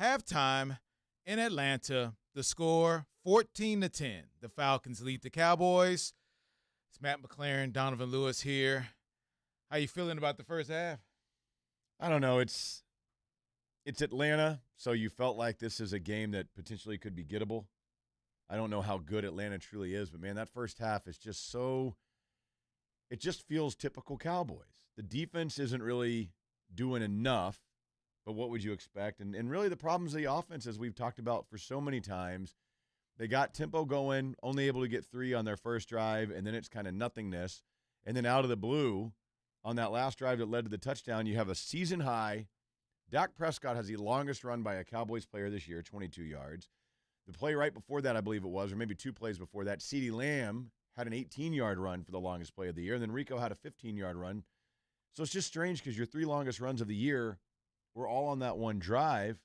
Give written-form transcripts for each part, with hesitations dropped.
Halftime in Atlanta, the score 14-10. The Falcons lead the Cowboys. It's Matt McLaren, Donovan Lewis here. How you feeling about the first half? I don't know. It's Atlanta, so you felt like this is a game that potentially could be gettable. I don't know how good Atlanta truly is, but, man, that first half is just so – it just feels typical Cowboys. The defense isn't really doing enough, but what would you expect? And really the problems of the offense, as we've talked about for so many times, they got tempo going, only able to get 3 on their first drive, and then it's kind of nothingness. And then out of the blue, on that last drive that led to the touchdown, you have a season high. Dak Prescott has the longest run by a Cowboys player this year, 22 yards. The play right before that, I believe it was, or maybe 2 plays before that, CeeDee Lamb had an 18-yard run for the longest play of the year, and then Rico had a 15-yard run. So it's just strange because your 3 longest runs of the year were all on that one drive.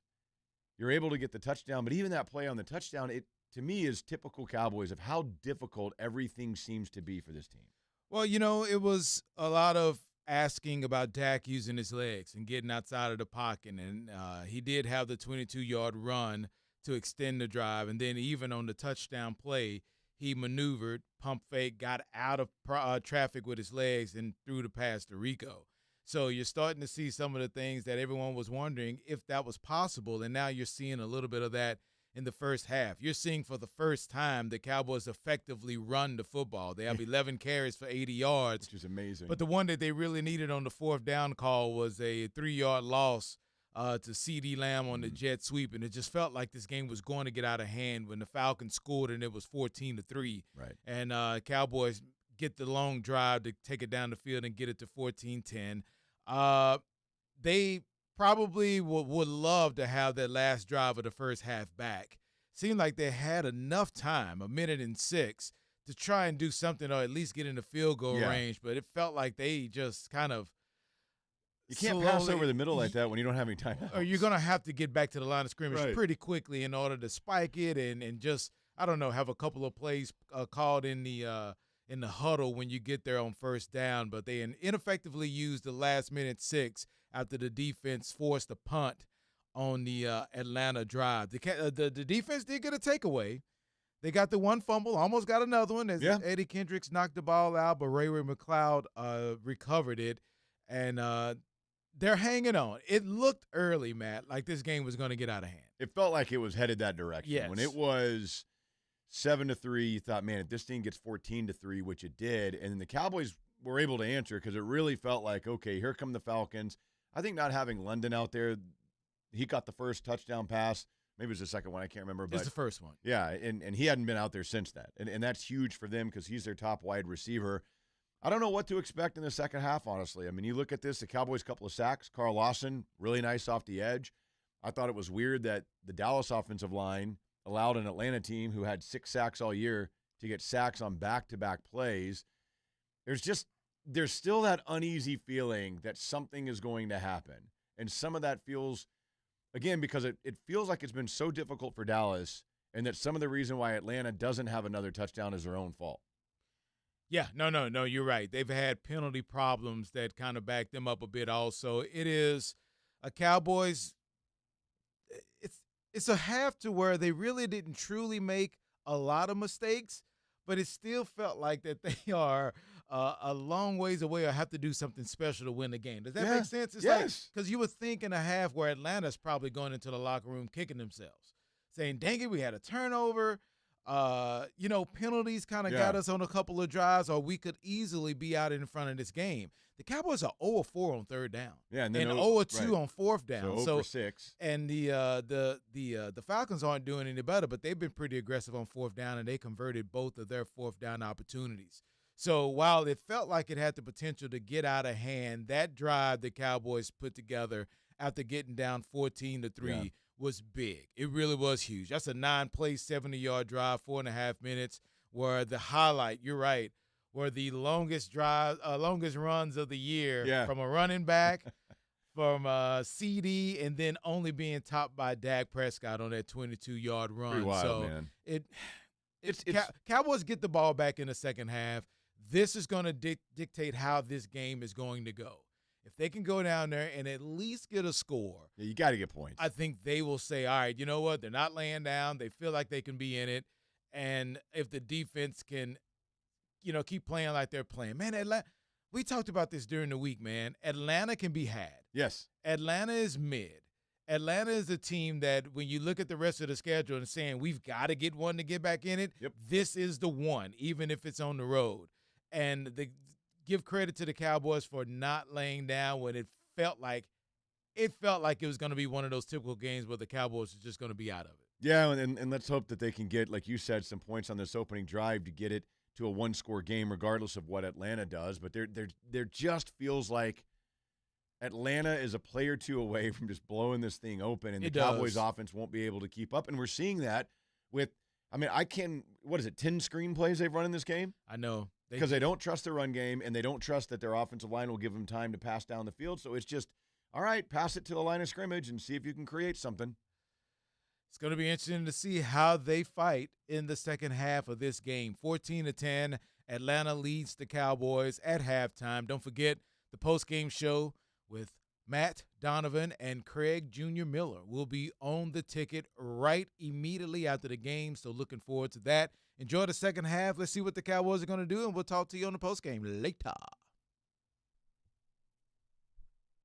You're able to get the touchdown, but even that play on the touchdown, it to me is typical Cowboys of how difficult everything seems to be for this team. Well, it was a lot of asking about Dak using his legs and getting outside of the pocket, and he did have the 22-yard run to extend the drive, and then even on the touchdown play, he maneuvered, pump fake, got out of traffic with his legs and threw the pass to Rico. So you're starting to see some of the things that everyone was wondering if that was possible, and now you're seeing a little bit of that in the first half. You're seeing for the first time the Cowboys effectively run the football. They have 11 carries for 80 yards. Which is amazing. But the one that they really needed on the fourth down call was a 3-yard loss to CeeDee Lamb on the jet sweep, and it just felt like this game was going to get out of hand when the Falcons scored and it was 14-3. Right. And Cowboys get the long drive to take it down the field and get it to 14-10. They probably would love to have that last drive of the first half back. Seemed like they had enough time, 1:06, to try and do something or at least get in the field goal range, but it felt like they just kind of You can't pass over the middle like that when you don't have any time. Or you're going to have to get back to the line of scrimmage pretty quickly in order to spike it and just, I don't know, have a couple of plays called in the huddle when you get there on first down. But they ineffectively used the last minute 6 after the defense forced a punt on the Atlanta drive. The defense did get a takeaway. They got the one fumble, almost got another one as Eddie Kendricks knocked the ball out, but Ray McLeod recovered it. And they're hanging on. It looked early, Matt, like this game was going to get out of hand. It felt like it was headed that direction. Yes. When it was 7-3, you thought, man, if this thing gets 14-3, which it did, and then the Cowboys were able to answer because it really felt like, okay, here come the Falcons. I think not having London out there, he got the first touchdown pass. Maybe it was the second one. I can't remember. It's the first one. Yeah, and he hadn't been out there since that. And that's huge for them because he's their top wide receiver. I don't know what to expect in the second half, honestly. I mean, you look at this, the Cowboys' couple of sacks. Carl Lawson, really nice off the edge. I thought it was weird that the Dallas offensive line allowed an Atlanta team who had 6 sacks all year to get sacks on back-to-back plays. There's still that uneasy feeling that something is going to happen. And some of that feels, again, because it feels like it's been so difficult for Dallas and that some of the reason why Atlanta doesn't have another touchdown is their own fault. Yeah, no, you're right. They've had penalty problems that kind of back them up a bit also. It is a Cowboys – it's a half to where they really didn't truly make a lot of mistakes, but it still felt like that they are a long ways away or have to do something special to win the game. Does that make sense? It's yes. Because you would think in a half where Atlanta's probably going into the locker room kicking themselves, saying, dang it, we had a turnover. Penalties kind of got us on a couple of drives, or we could easily be out in front of this game. The Cowboys are 0-4 on third down, and 0-2 on fourth down. So 0-6. And the Falcons aren't doing any better, but they've been pretty aggressive on fourth down, and they converted both of their fourth down opportunities. So while it felt like it had the potential to get out of hand, that drive the Cowboys put together after getting down 14-3 was big. It really was huge. That's a 9-play, 70-yard drive, 4.5 minutes, where the highlight, you're right, were the longest runs of the year from a running back, from CD, and then only being topped by Dak Prescott on that 22-yard run. Pretty wild, man. Cowboys get the ball back in the second half. This is going to dictate how this game is going to go. if they can go down there and at least get a score, Yeah, you got to get points. I think they will say, all right, you know what? They're not laying down. They feel like they can be in it. And if the defense can, keep playing like they're playing. Man, Atlanta, we talked about this during the week, man. Atlanta can be had. Yes. Atlanta is mid. Atlanta is a team that when you look at the rest of the schedule and saying we've got to get one to get back in it, This is the one, even if it's on the road. And give credit to the Cowboys for not laying down when it felt like it was going to be one of those typical games where the Cowboys are just going to be out of it. Yeah, and let's hope that they can get, like you said, some points on this opening drive to get it to a one-score game regardless of what Atlanta does. But there just feels like Atlanta is a play or two away from just blowing this thing open, and the Cowboys offense won't be able to keep up. And we're seeing that with, 10 screenplays they've run in this game? I know. Because they don't trust their run game, and they don't trust that their offensive line will give them time to pass down the field. So it's just, all right, pass it to the line of scrimmage and see if you can create something. It's going to be interesting to see how they fight in the second half of this game. 14-10, Atlanta leads the Cowboys at halftime. Don't forget the post-game show with Matt Donovan and Craig Jr. Miller will be on the ticket right immediately after the game, so looking forward to that. Enjoy the second half. Let's see what the Cowboys are going to do, and we'll talk to you on the postgame later.